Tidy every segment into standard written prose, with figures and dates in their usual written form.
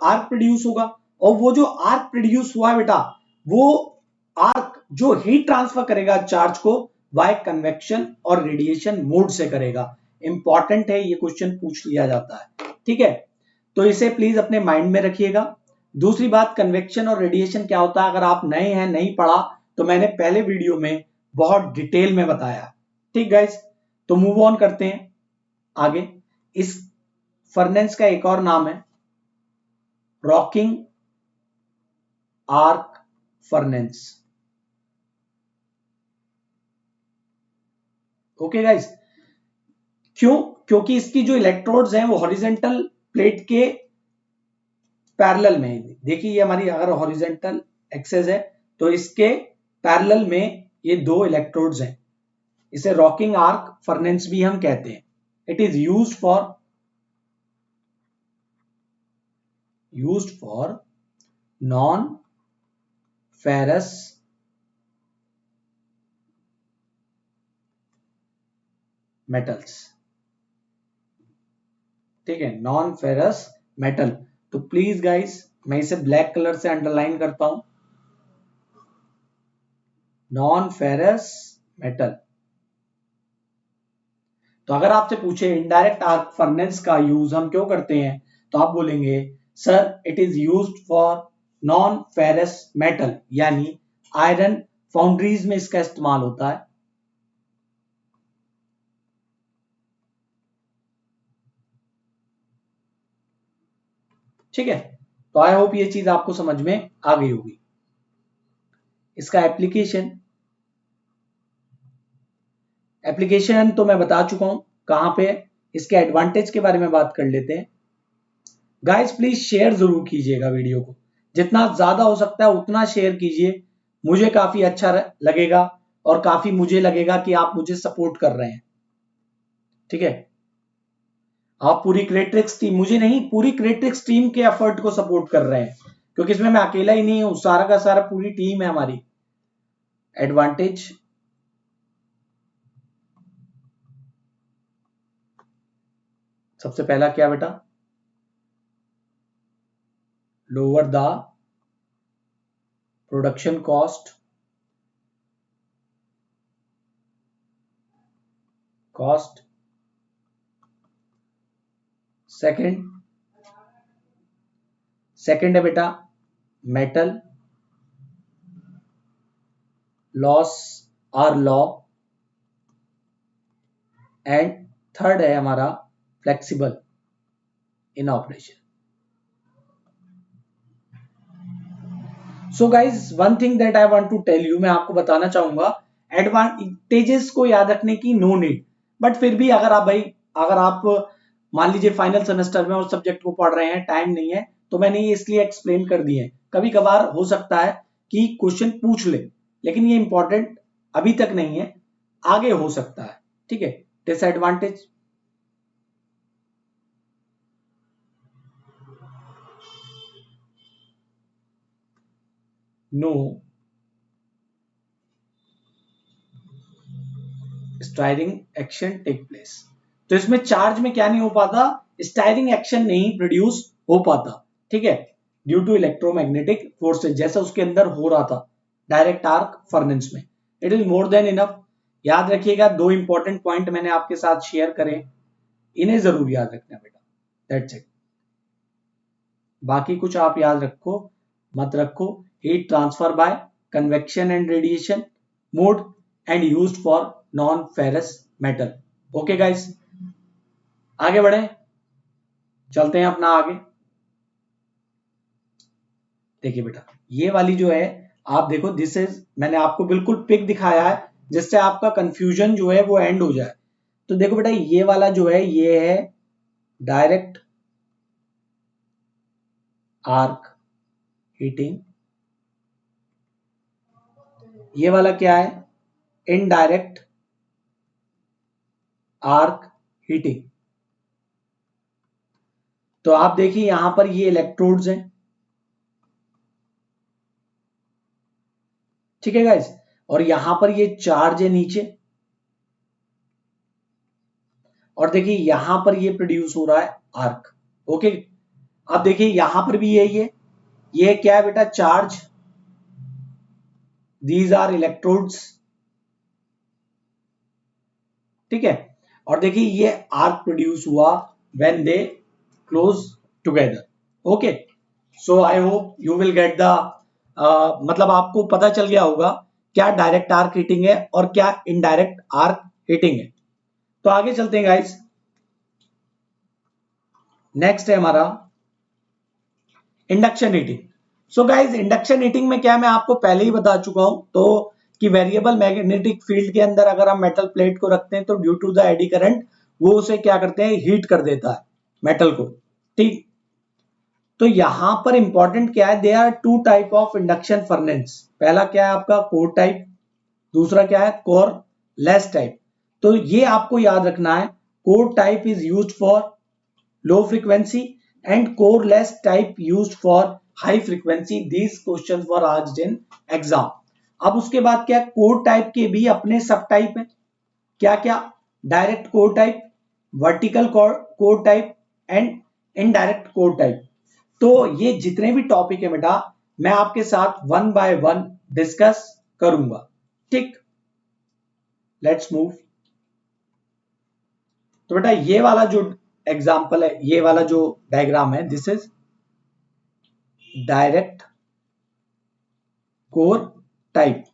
Arc produce होगा, और वो जो आर्क प्रोड्यूस हुआ है बेटा, वो आर्क जो हीट ट्रांसफर करेगा चार्ज को बाय कन्वेक्शन और रेडिएशन मोड से करेगा। इंपॉर्टेंट है, ये क्वेश्चन पूछ लिया जाता है, ठीक है, तो इसे प्लीज अपने माइंड में रखिएगा। दूसरी बात, कन्वेक्शन और रेडिएशन क्या होता है, अगर आप नए हैं, नहीं पढ़ा तो मैंने पहले वीडियो में बहुत डिटेल में बताया, ठीक गाइस। तो मूव ऑन करते हैं आगे। इस फर्नेस का एक और नाम है rocking arc furnace. Okay guys, क्यों? क्योंकि इसकी जो इलेक्ट्रोड्स हैं वो हॉरिजॉन्टल प्लेट के पैरेलल में है। देखिए ये हमारी अगर हॉरिजॉन्टल एक्सेस है तो इसके पैरेलल में ये दो इलेक्ट्रोड्स हैं। इसे रॉकिंग आर्क फर्नेस भी हम कहते हैं। It is used for non ferrous metals, ठीक है, नॉन फेरस मेटल। तो प्लीज गाइस मैं इसे ब्लैक कलर से अंडरलाइन करता हूं, नॉन फेरस मेटल। तो अगर आपसे पूछे इनडायरेक्ट आर्क फर्नेस का यूज हम क्यों करते हैं, तो आप बोलेंगे sir it is used for non ferrous metal, यानी आयरन फाउंड्रीज में इसका इस्तेमाल होता है। ठीक है, तो आई होप ये चीज आपको समझ में आ गई होगी। इसका एप्लीकेशन तो मैं बता चुका हूं कहां पे। इसके एडवांटेज के बारे में बात कर लेते हैं। गाइस प्लीज शेयर जरूर कीजिएगा वीडियो को, जितना ज्यादा हो सकता है उतना शेयर कीजिए, मुझे काफी अच्छा लगेगा और काफी मुझे लगेगा कि आप मुझे सपोर्ट कर रहे हैं, ठीक है। आप पूरी क्रिएट्रिक्स टीम, मुझे नहीं पूरी क्रिएट्रिक्स टीम के एफर्ट को सपोर्ट कर रहे हैं, क्योंकि इसमें मैं अकेला ही नहीं हूं, सारा का सारा पूरी टीम है हमारी। एडवांटेज, सबसे पहला क्या बेटा, lower the production cost second है बेटा metal loss are low, and third है हमारा flexible in operation. So guys one thing that I want to tell you, मैं आपको बताना चाहूंगा, एडवांटेजेस को याद रखने की नो नीड, बट फिर भी अगर आप मान लीजिए फाइनल सेमेस्टर में उस सब्जेक्ट को पढ़ रहे हैं, टाइम नहीं है, तो मैंने ये इसलिए एक्सप्लेन कर दिए हैं। कभी कभार हो सकता है कि क्वेश्चन पूछ ले, लेकिन ये इंपॉर्टेंट अभी तक नहीं है, आगे हो सकता है, ठीक है। Disadvantage, no stirring action take place. तो इसमें चार्ज में क्या नहीं हो पाता, स्टायरिंग एक्शन नहीं प्रोड्यूस हो पाता, ठीक है, ड्यू टू इलेक्ट्रोमैग्नेटिक फोर्सेज, जैसा उसके अंदर हो रहा था डायरेक्ट आर्क फर्नेस में। It is more than enough. याद रखिएगा, दो इंपॉर्टेंट पॉइंट मैंने आपके साथ शेयर करे, इन्हें जरूर याद रखना बेटा, दैट्स इट। बाकी कुछ आप याद रखो मत रखो, heat transfer by convection and radiation mode and used for non ferrous metal. Okay guys, आगे बढ़े, चलते हैं अपना आगे। देखिए बेटा, ये वाली जो है, आप देखो, दिस इज, मैंने आपको बिल्कुल पिक दिखाया है जिससे आपका कंफ्यूजन जो है वो एंड हो जाए। तो देखो बेटा, ये वाला जो है ये है डायरेक्ट आर्क हीटिंग, ये वाला क्या है, इनडायरेक्ट आर्क हीटिंग। तो आप देखिए यहां पर ये इलेक्ट्रोड्स हैं, ठीक है गाइस, और यहां पर ये चार्ज है नीचे, और देखिए यहां पर ये प्रोड्यूस हो रहा है आर्क। ओके, अब देखिए यहां पर भी यही है, ये क्या है बेटा, चार्ज, दीज आर इलेक्ट्रोड्स, ठीक है। और देखिए ये आर्क प्रोड्यूस हुआ when they close together. Okay, so I hope you will get the, मतलब आपको पता चल गया होगा क्या डायरेक्ट आर्क हीटिंग है और क्या इनडायरेक्ट आर्क हीटिंग है। तो आगे चलते हैं गाइस, नेक्स्ट है हमारा induction heating. So guys induction heating में क्या है, मैं आपको पहले ही बता चुका हूं तो कि वेरिएबल मैग्नेटिक फील्ड के अंदर अगर हम मेटल प्लेट को रखते हैं तो due to the eddy current वो उसे क्या करते हैं, हीट कर देता है मेटल को, ठीक। तो यहां पर इंपॉर्टेंट क्या है, they are two type of induction furnace. पहला क्या है आपका कोर टाइप, दूसरा क्या है कोर लेस टाइप। तो ये आपको याद रखना है, core type is used for low frequency and core less type used for high frequency. These questions were asked in exam. अब उसके बाद क्या, कोर टाइप के भी अपने सब टाइप है, क्या क्या, direct core type, vertical core type and indirect core type. तो ये जितने भी टॉपिक है बेटा मैं आपके साथ वन बाय वन डिस्कस करूंगा, ठीक। Let's move. तो बेटा ये वाला जो एग्जाम्पल है, ये वाला जो डायग्राम है, this is direct core type.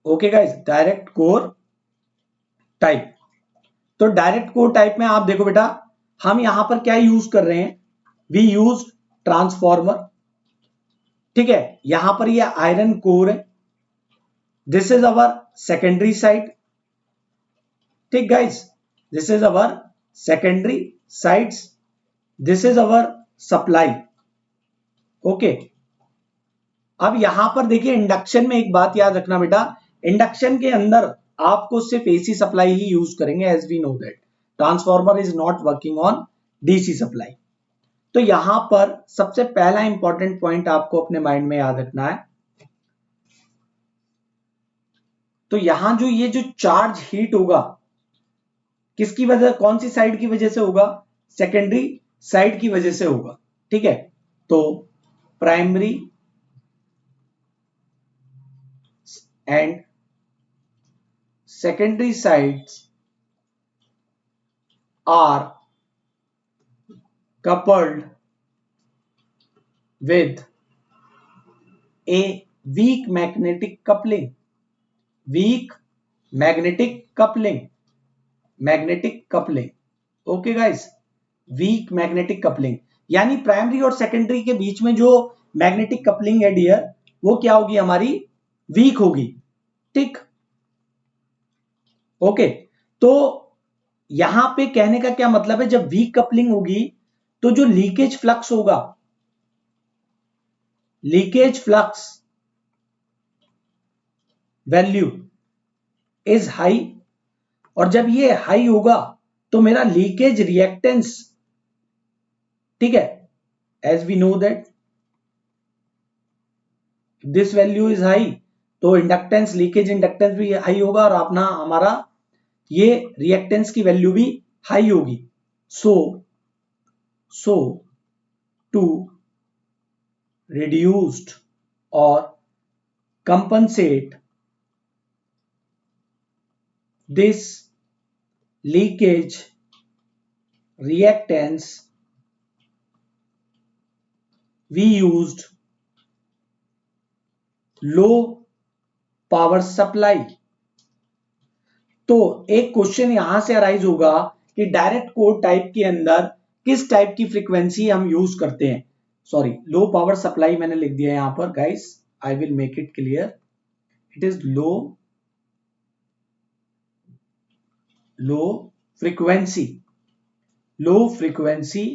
Okay guys, direct core type. तो डायरेक्ट कोर टाइप में आप देखो बेटा, हम यहां पर क्या यूज कर रहे हैं, वी यूज ट्रांसफॉर्मर, ठीक है। यहां पर ये आयरन कोर है, this is our secondary side, ठीक guys, this is our secondary sides, this is our supply. Okay, अब यहां पर देखिए इंडक्शन में एक बात याद रखना बेटा, इंडक्शन के अंदर आपको सिर्फ एसी सप्लाई ही यूज करेंगे, as we know that transformer is not working on DC supply. तो यहां पर सबसे पहला इंपॉर्टेंट पॉइंट आपको अपने माइंड में याद रखना है, तो यहां जो ये जो चार्ज हीट होगा किसकी वजह, कौन सी साइड की वजह से होगा, सेकेंडरी साइड की वजह से होगा, ठीक है। तो primary and secondary sides are coupled with a weak magnetic coupling, weak magnetic coupling, magnetic coupling। Okay guys, weak magnetic coupling, यानी प्राइमरी और सेकेंडरी के बीच में जो मैग्नेटिक कपलिंग है डियर, वो क्या होगी हमारी, वीक होगी, ठीक। ओके, तो यहां पे कहने का क्या मतलब है, जब वीक कपलिंग होगी तो जो लीकेज फ्लक्स होगा, leakage flux value is high, और जब ये हाई होगा तो मेरा लीकेज रिएक्टेंस, ठीक है, as we know that this value is high, तो इंडक्टेंस, लीकेज इंडक्टेंस भी हाई होगा और अपना हमारा ये रिएक्टेंस की वैल्यू भी हाई होगी। सो to reduced or compensate this leakage reactance, we used low power supply। तो एक क्वेश्चन यहां से अराइज होगा कि डायरेक्ट कोर टाइप के अंदर किस टाइप की फ्रीक्वेंसी हम यूज करते हैं, सॉरी लो पावर सप्लाई मैंने लिख दिया यहां पर guys, I will make it clear, it is low frequency, low frequency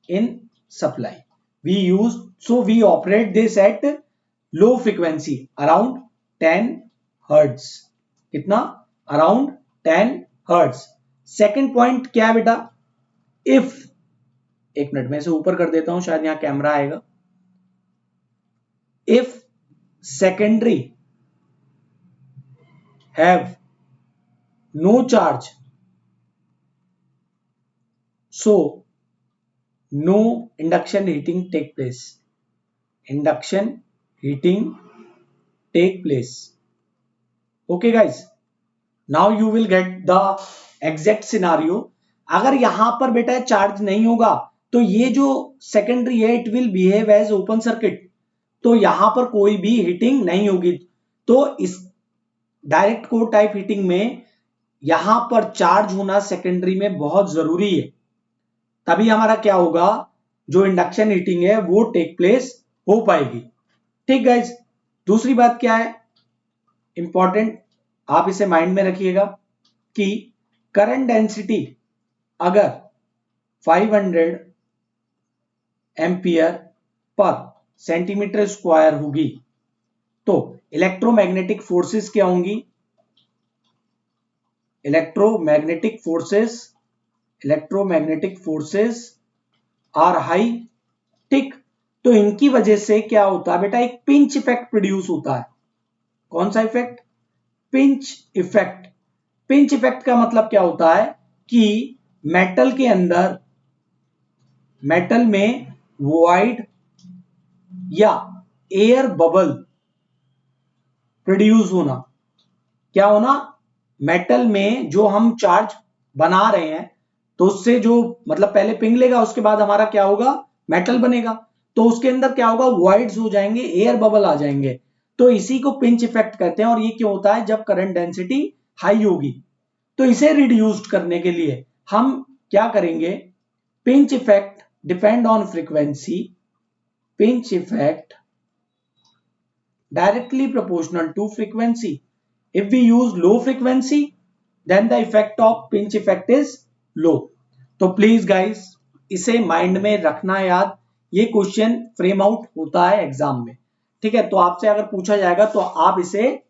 in supply we use, so we operate this at low frequency around 10 hertz, कितना, around 10 hertz। Second point क्या है बेटा, if, एक मिनट में इसे ऊपर कर देता हूं, शायद यहां कैमरा आएगा, if secondary have no charge so no induction heating take place. Induction heating take place. Okay guys, now you will get the exact scenario. अगर यहां पर बेटा चार्ज नहीं होगा तो ये जो सेकेंडरी है it will behave as open circuit, तो यहां पर कोई भी हीटिंग नहीं होगी। तो इस डायरेक्ट कोर टाइप हीटिंग में यहां पर चार्ज होना सेकेंडरी में बहुत जरूरी है, तभी हमारा क्या होगा, जो इंडक्शन हीटिंग है वो टेक प्लेस हो पाएगी। ठीक गाइज, दूसरी बात क्या है इंपॉर्टेंट, आप इसे माइंड में रखिएगा कि करंट डेंसिटी अगर 500 एम्पियर पर सेंटीमीटर स्क्वायर होगी तो इलेक्ट्रोमैग्नेटिक फोर्सेस क्या होंगी, इलेक्ट्रोमैग्नेटिक फोर्सेस आर हाई। ठीक, तो इनकी वजह से क्या होता है बेटा, एक पिंच इफेक्ट प्रोड्यूस होता है। कौन सा effect, pinch effect. Pinch effect का मतलब क्या होता है कि मेटल के अंदर, मेटल में वॉइड या एयर बबल प्रोड्यूस होना। क्या होना, मेटल में जो हम चार्ज बना रहे हैं तो उससे जो मतलब पहले पिघलेगा उसके बाद हमारा क्या होगा, मेटल बनेगा, तो उसके अंदर क्या होगा, वॉइड्स हो जाएंगे, एयर बबल आ जाएंगे, तो इसी को पिंच इफेक्ट कहते हैं। और ये क्यों होता है, जब करंट डेंसिटी हाई होगी। तो इसे रिड्यूस करने के लिए हम क्या करेंगे, pinch effect depend on frequency, pinch effect directly proportional to frequency. If we use low frequency, then the effect of pinch effect is low. तो प्लीज गाइस इसे माइंड में रखना याद, ये क्वेश्चन फ्रेम आउट होता है एग्जाम में। ठीक है, तो आपसे अगर पूछा जाएगा तो आप इसे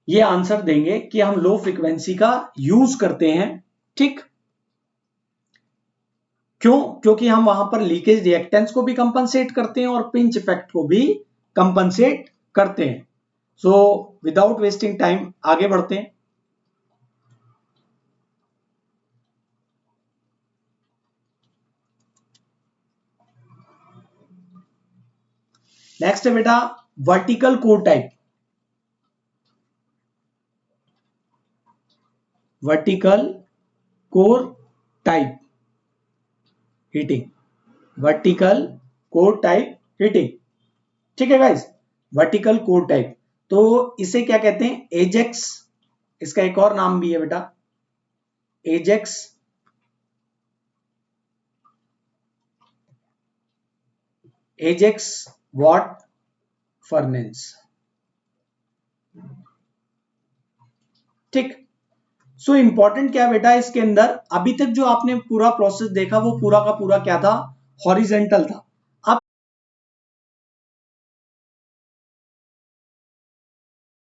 ये आंसर देंगे कि हम लो फ्रीक्वेंसी का यूज करते हैं। ठीक, क्यों, क्योंकि हम वहां पर लीकेज रिएक्टेंस को भी कंपनसेट करते हैं और पिंच इफेक्ट को भी कंपनसेट करते हैं। सो विदाउट वेस्टिंग टाइम आगे बढ़ते हैं। नेक्स्ट है बेटा vertical core type. Vertical core type heating, vertical core type heating. ठीक है गाइस, वर्टिकल कोर टाइप, तो इसे क्या कहते हैं, एजेक्स। इसका एक और नाम भी है बेटा, एजेक्स, एजेक्स वॉट फर्नेस। ठीक, सो इंपॉर्टेंट क्या बेटा इसके अंदर, अभी तक जो आपने पूरा प्रोसेस देखा वो पूरा का पूरा क्या था, हॉरिजेंटल था।